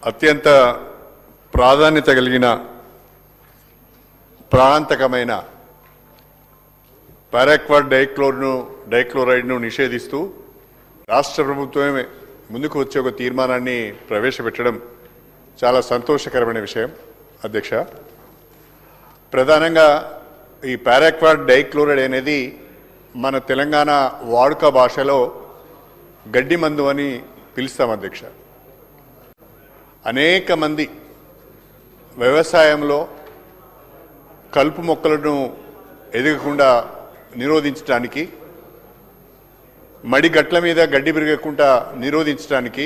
అత్యంత ప్రాధాన్యత కలిగిన ప్రాణాంతకమైన పారాక్వాట్ డైక్లోరైడ్ను నిషేధిస్తూ రాష్ట్ర ప్రభుత్వమే ముందుకు వచ్చే ఒక తీర్మానాన్ని ప్రవేశపెట్టడం చాలా సంతోషకరమైన విషయం అధ్యక్ష. ప్రధానంగా ఈ పారాక్వాట్ డైక్లోరైడ్ అనేది మన తెలంగాణ వాడుక భాషలో గడ్డి మందు అని పిలుస్తాం అధ్యక్ష. అనేక మంది వ్యవసాయంలో కలుపు మొక్కలను ఎదగకుండా నిరోధించడానికి, మడి గట్ల మీద గడ్డి పెరగకుండా నిరోధించడానికి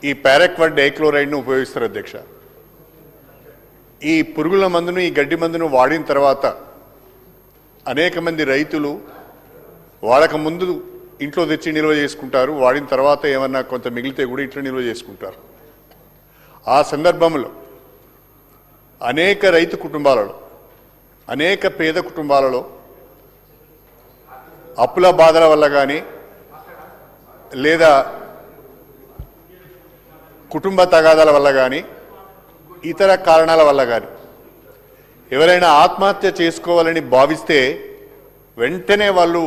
ఈ పారాక్వాట్ డైక్లోరైడ్ను ఉపయోగిస్తారు అధ్యక్ష. ఈ పురుగుల మందును, ఈ గడ్డి మందును వాడిన తర్వాత అనేక మంది రైతులు వాడక ముందు ఇంట్లో తెచ్చి నిల్వ చేసుకుంటారు, వాడిన తర్వాత ఏమన్నా కొంత మిగిలితే కూడా ఇంట్లో నిల్వ చేసుకుంటారు. ఆ సందర్భంలో అనేక రైతు కుటుంబాలలో, అనేక పేద కుటుంబాలలో అప్పుల బాధల వల్ల కానీ లేదా కుటుంబ తగాదాల వల్ల కానీ ఇతర కారణాల వల్ల కానీ ఎవరైనా ఆత్మహత్య చేసుకోవాలని భావిస్తే వెంటనే వాళ్ళు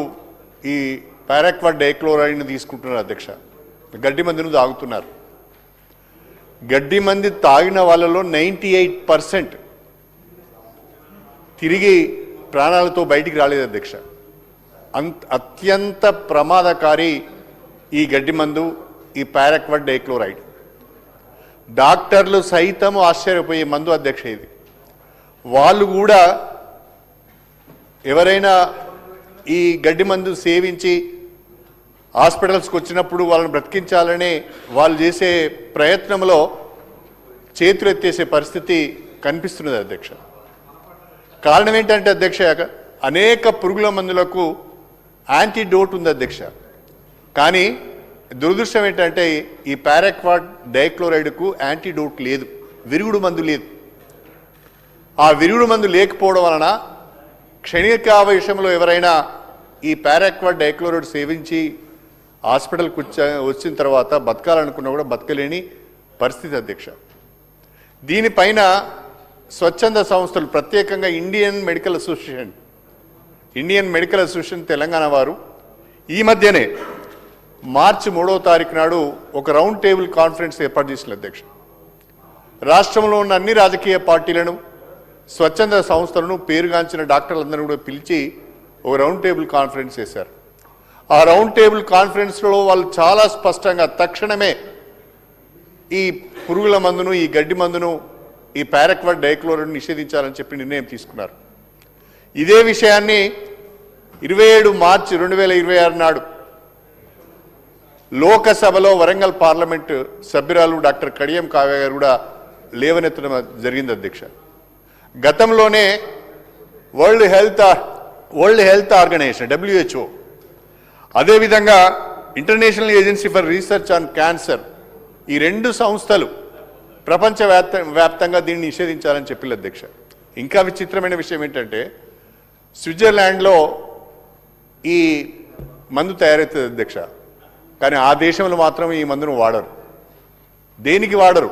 ఈ పారాక్వాట్ డైక్లోరైడ్ను తీసుకుంటున్నారు అధ్యక్ష. గడ్డి మందును తాగుతున్నారు. గడ్డి మంది తాగిన వాళ్ళలో 98% తిరిగి ప్రాణాలతో బయటికి రాలేదు అధ్యక్ష. అత్యంత ప్రమాదకారి ఈ గడ్డి మందు, ఈ పారాక్వాట్ డైక్లోరైడ్. డాక్టర్లు సైతం ఆశ్చర్యపోయే మందు అధ్యక్ష ఇది. వాళ్ళు కూడా ఎవరైనా ఈ గడ్డి మందు సేవించి హాస్పిటల్స్కి వచ్చినప్పుడు వాళ్ళని బ్రతికించాలని వాళ్ళు చేసే ప్రయత్నంలో చేతులు ఎత్తేసే పరిస్థితి కనిపిస్తున్నది అధ్యక్ష. కారణం ఏంటంటే అధ్యక్ష, అనేక పురుగుల మందులకు యాంటీడోట్ ఉంది అధ్యక్ష. కానీ దురదృష్టం ఏంటంటే ఈ పారాక్వాట్ డైక్లోరైడ్కు యాంటీడోట్ లేదు, విరుగుడు మందు లేదు. ఆ విరుగుడు మందు లేకపోవడం వలన క్షణికావేశంలో ఎవరైనా ఈ పారాక్వాట్ డైక్లోరైడ్ సేవించి హాస్పిటల్కి వచ్చిన తర్వాత బతకాలనుకున్నా కూడా బతకలేని పరిస్థితి అధ్యక్ష. దీనిపైన స్వచ్ఛంద సంస్థలు, ప్రత్యేకంగా ఇండియన్ మెడికల్ అసోసియేషన్ తెలంగాణ వారు ఈ మధ్యనే మార్చి 3వ తారీఖు నాడు ఒక రౌండ్ టేబుల్ కాన్ఫరెన్స్ ఏర్పాటు చేసిన అధ్యక్ష. రాష్ట్రంలో ఉన్న అన్ని రాజకీయ పార్టీలను, స్వచ్ఛంద సంస్థలను, పేరుగాంచిన డాక్టర్లందరూ కూడా పిలిచి ఒక రౌండ్ టేబుల్ కాన్ఫరెన్స్ చేశారు. ఆ రౌండ్ టేబుల్ కాన్ఫరెన్స్లో వాళ్ళు చాలా స్పష్టంగా తక్షణమే ఈ పురుగుల మందును, ఈ గడ్డి మందును, ఈ పారాక్వాట్ డైక్లోరైడ్ను నిషేధించాలని చెప్పి నిర్ణయం తీసుకున్నారు. ఇదే విషయాన్ని 27 మార్చి 2026 నాడు లోకసభలో వరంగల్ పార్లమెంటు సభ్యురాలు డాక్టర్ కడియం కావ్య గారు కూడా లేవనెత్తడం జరిగింది అధ్యక్ష. గతంలోనే వరల్డ్ హెల్త్ ఆర్గనైజేషన్ WHO, అదేవిధంగా international agency for research on cancer, ఈ 2 సంస్థలు ప్రపంచవ్యాప్తంగా దీన్ని నిషేధించాలని చెప్పిన అధ్యక్ష. ఇంకా విచిత్రమైన విషయం ఏంటంటే స్విట్జర్లాండ్లో ఈ మందు తయారవుతుంది అధ్యక్ష. కానీ ఆ దేశంలో మాత్రం ఈ మందును వాడరు. దేనికి వాడరు?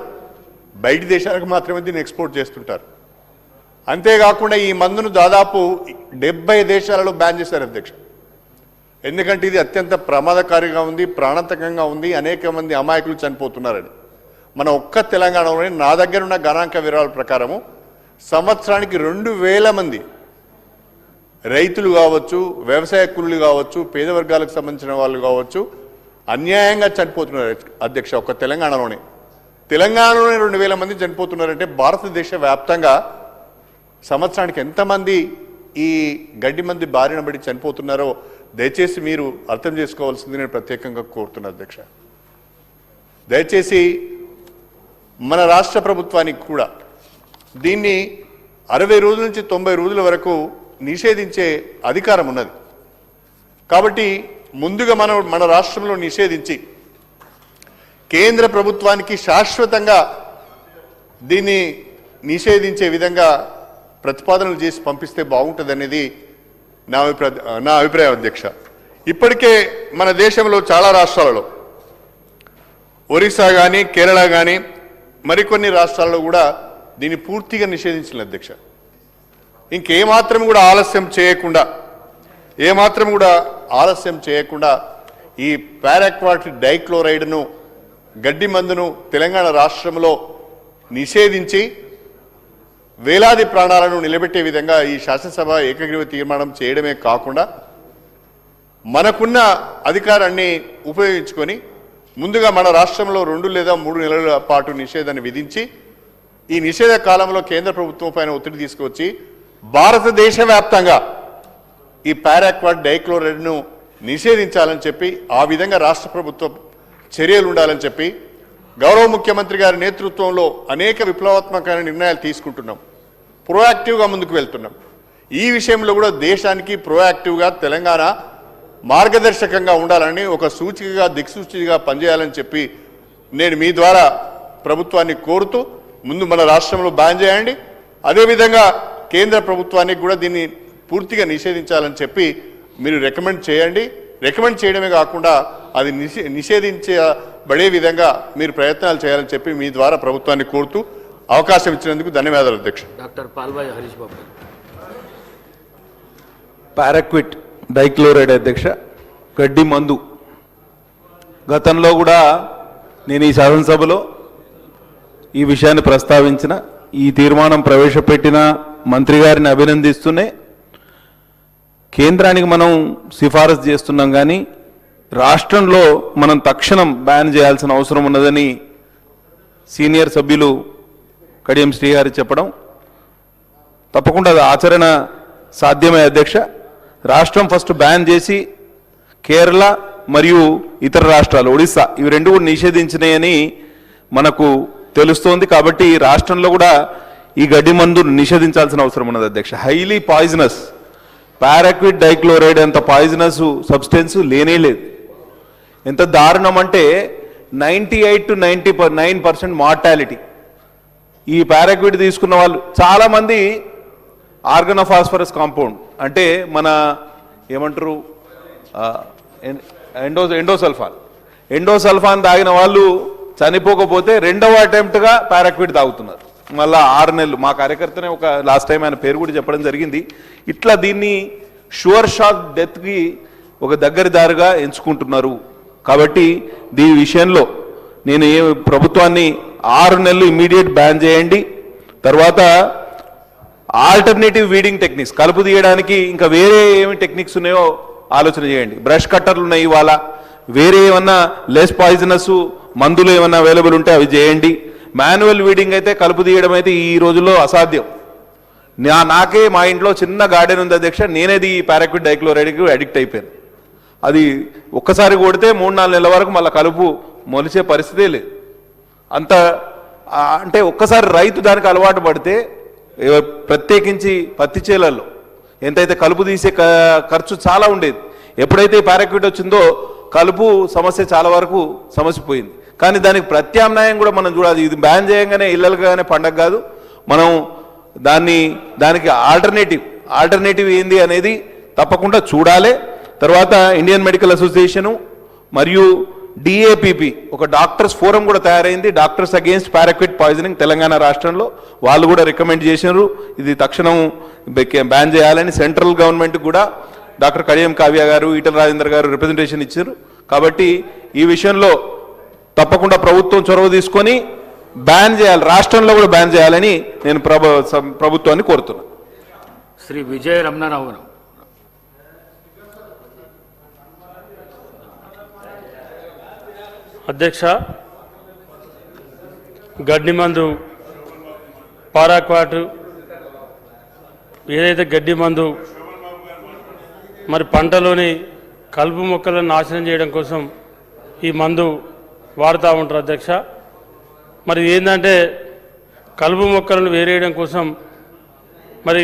బయటి దేశాలకు మాత్రమే దీన్ని ఎక్స్పోర్ట్ చేస్తుంటారు. అంతేకాకుండా ఈ మందును దాదాపు 70 దేశాలలో బ్యాన్ చేశారు అధ్యక్ష. ఎందుకంటే ఇది అత్యంత ప్రమాదకారిగా ఉంది, ప్రాణాంతకంగా ఉంది, అనేక మంది అమాయకులు చనిపోతున్నారని. మన ఒక్క తెలంగాణలోనే నా దగ్గర ఉన్న గణాంక వివరాల ప్రకారము సంవత్సరానికి 2000 మంది రైతులు కావచ్చు, వ్యవసాయ కూలీలు కావచ్చు, పేద వర్గాలకు సంబంధించిన వాళ్ళు కావచ్చు అన్యాయంగా చనిపోతున్నారు అధ్యక్ష. ఒక్క తెలంగాణలోనే 2000 మంది చనిపోతున్నారంటే భారతదేశ వ్యాప్తంగా సంవత్సరానికి ఎంతమంది ఈ గడ్డి మంది బారిన పడి చనిపోతున్నారో దయచేసి మీరు అర్థం చేసుకోవాల్సింది నేను ప్రత్యేకంగా కోరుతున్నా అధ్యక్ష. దయచేసి మన రాష్ట్ర ప్రభుత్వానికి కూడా దీన్ని 60 రోజుల నుంచి 90 రోజుల వరకు నిషేధించే అధికారం ఉన్నది. కాబట్టి ముందుగా మన రాష్ట్రంలో నిషేధించి కేంద్ర ప్రభుత్వానికి శాశ్వతంగా దీన్ని నిషేధించే విధంగా ప్రతిపాదనలు చేసి పంపిస్తే బాగుంటుందనేది నా అభిప్రాయం అధ్యక్ష. ఇప్పటికే మన దేశంలో చాలా రాష్ట్రాలలో ఒరిస్సా కానీ, కేరళ కానీ, మరికొన్ని రాష్ట్రాల్లో కూడా దీన్ని పూర్తిగా నిషేధించిన అధ్యక్ష. ఇంకేమాత్రం కూడా ఆలస్యం చేయకుండా ఈ పారాక్వాట్ డైక్లోరైడ్ను గడ్డి మందును తెలంగాణ రాష్ట్రంలో నిషేధించి వేలాది ప్రాణాలను నిలబెట్టే విధంగా ఈ శాసనసభ ఏకగ్రీవ తీర్మానం చేయడమే కాకుండా మనకున్న అధికారాన్ని ఉపయోగించుకొని ముందుగా మన రాష్ట్రంలో 2 లేదా 3 నెలల పాటు నిషేధాన్ని విధించి ఈ నిషేధ కాలంలో కేంద్ర ప్రభుత్వం పైన ఒత్తిడి తీసుకొచ్చి భారతదేశ వ్యాప్తంగా ఈ పారాక్వాట్ డైక్లోరైడ్ను నిషేధించాలని చెప్పి ఆ విధంగా రాష్ట్ర ప్రభుత్వం చర్యలు ఉండాలని చెప్పి గౌరవ ముఖ్యమంత్రి గారి నేతృత్వంలో అనేక విప్లవాత్మకమైన నిర్ణయాలు తీసుకుంటున్నాం. ప్రోయాక్టివ్గా ముందుకు వెళ్తున్నాం. ఈ విషయంలో కూడా దేశానికి ప్రోయాక్టివ్గా తెలంగాణ మార్గదర్శకంగా ఉండాలని ఒక సూచికగా దిక్సూచిగా పనిచేయాలని చెప్పి నేను మీ ద్వారా ప్రభుత్వాన్ని కోరుతూ ముందు మన రాష్ట్రంలో బ్యాన్ చేయండి, అదేవిధంగా కేంద్ర ప్రభుత్వానికి కూడా దీన్ని పూర్తిగా నిషేధించాలని చెప్పి మీరు రికమెండ్ చేయండి. రికమెండ్ చేయడమే కాకుండా అది నిషేధించబడే విధంగా మీరు ప్రయత్నాలు చేయాలని చెప్పి మీ ద్వారా ప్రభుత్వాన్ని కోరుతూ అవకాశం ఇచ్చినందుకు ధన్యవాదాలు అధ్యక్ష. డాక్టర్ పాల్వాయి హరీష్ బాబు. పారాక్విట్ డైక్లోరైడ్ అధ్యక్ష, గడ్డి మందు గతంలో కూడా నేను ఈ శాసనసభలో ఈ విషయాన్ని ప్రస్తావించిన, ఈ తీర్మానం ప్రవేశపెట్టిన మంత్రి గారిని అభినందిస్తూనే కేంద్రానికి మనం సిఫారసు చేస్తున్నాం, కానీ రాష్ట్రంలో మనం తక్షణం బ్యాన్ చేయాల్సిన అవసరం ఉన్నదని సీనియర్ సభ్యులు కడియం శ్రీ గారు చెప్పడం తప్పకుండా అది ఆచరణ సాధ్యమే అధ్యక్ష. రాష్ట్రం ఫస్ట్ బ్యాన్ చేసి కేరళ మరియు ఇతర రాష్ట్రాలు ఒడిస్సా ఇవి 2 కూడా నిషేధించినాయని మనకు తెలుస్తోంది. కాబట్టి రాష్ట్రంలో కూడా ఈ గడ్డి మందును నిషేధించాల్సిన అవసరం ఉన్నది అధ్యక్ష. హైలీ పాయిజనస్ పారాక్విట్ డైక్లోరైడ్ అంత పాయిజనస్ సబ్స్టెన్స్ లేనే లేదు. ఎంత దారుణం అంటే 98 to 99% మార్టాలిటీ. ఈ పారాక్విట్ తీసుకున్న వాళ్ళు చాలామంది ఆర్గనోఫాస్ఫరస్ కాంపౌండ్ అంటే మన ఏమంటారు ఎండోసల్ఫాన్ తాగిన వాళ్ళు చనిపోకపోతే 2వ అటెంప్ట్గా పారాక్విట్ తాగుతున్నారు. మళ్ళీ 6 నెలలు మా కార్యకర్తనే ఒక లాస్ట్ టైం ఆయన పేరు కూడా చెప్పడం జరిగింది. ఇట్లా దీన్ని షూర్ షాట్ డెత్కి ఒక దగ్గరి దారుగా ఎంచుకుంటున్నారు. కాబట్టి దీని విషయంలో నేను ప్రభుత్వాన్ని 6 నెలలు ఇమ్మీడియట్ బ్యాన్ చేయండి. తర్వాత ఆల్టర్నేటివ్ వీడింగ్ టెక్నిక్స్ కలుపు తీయడానికి ఇంకా వేరే ఏమి టెక్నిక్స్ ఉన్నాయో ఆలోచన చేయండి. బ్రష్ కట్టర్లు ఉన్నాయి, ఇవాళ వేరే ఏమన్నా లెస్ పాయిజనస్ మందులు ఏమన్నా అవైలబుల్ ఉంటే అవి చేయండి. మాన్యువల్ వీడింగ్ అయితే కలుపు తీయడం అయితే ఈ రోజుల్లో అసాధ్యం. నాకే మా ఇంట్లో చిన్న గార్డెన్ ఉంది అధ్యక్ష, నేనేది ఈ పారాక్విట్ డైక్లోరైడ్కి అడిక్ట్ అయిపోయాను. అది ఒక్కసారి కొడితే 3-4 నెలల వరకు మళ్ళీ కలుపు మొలిచే పరిస్థితే లేదు. అంత అంటే ఒక్కసారి రైతు దానికి అలవాటు పడితే ప్రత్యేకించి పత్తి చేలల్లో ఎంతైతే కలుపు తీసే ఖర్చు చాలా ఉండేది. ఎప్పుడైతే పారాక్విట్ వచ్చిందో కలుపు సమస్య చాలా వరకు సమస్య పోయింది. కానీ దానికి ప్రత్యామ్నాయం కూడా మనం చూడాలి. ఇది బ్యాన్ చేయగానే ఇళ్ళలుగానే పండగ కాదు, మనం దానికి ఆల్టర్నేటివ్ ఏంది అనేది తప్పకుండా చూడాలి. తర్వాత ఇండియన్ మెడికల్ అసోసియేషను మరియు DAPP ఒక డాక్టర్స్ ఫోరం కూడా తయారైంది, doctors against paraquat poisoning Telangana రాష్ట్రంలో. వాళ్ళు కూడా రికమెండ్ చేసినారు ఇది తక్షణం బ్యాన్ చేయాలని. సెంట్రల్ గవర్నమెంట్ కూడా డాక్టర్ కడియం కావ్య గారు, ఈటల రాజేందర్ గారు రిప్రజెంటేషన్ ఇచ్చారు. కాబట్టి ఈ విషయంలో తప్పకుండా ప్రభుత్వం చొరవ తీసుకొని బ్యాన్ చేయాలి, రాష్ట్రంలో కూడా బ్యాన్ చేయాలని నేను ప్రభుత్వాన్ని కోరుతున్నాను. శ్రీ విజయ రమణారావు. అధ్యక్ష, గడ్డి మందు పారాక్వాట్ ఏదైతే గడ్డి మందు మరి పంటలోని కలుపు మొక్కలను నాశనం చేయడం కోసం ఈ మందు వాడుతూ ఉంటారు అధ్యక్ష. మరి ఏంటంటే కలుపు మొక్కలను వేరేయడం కోసం మరి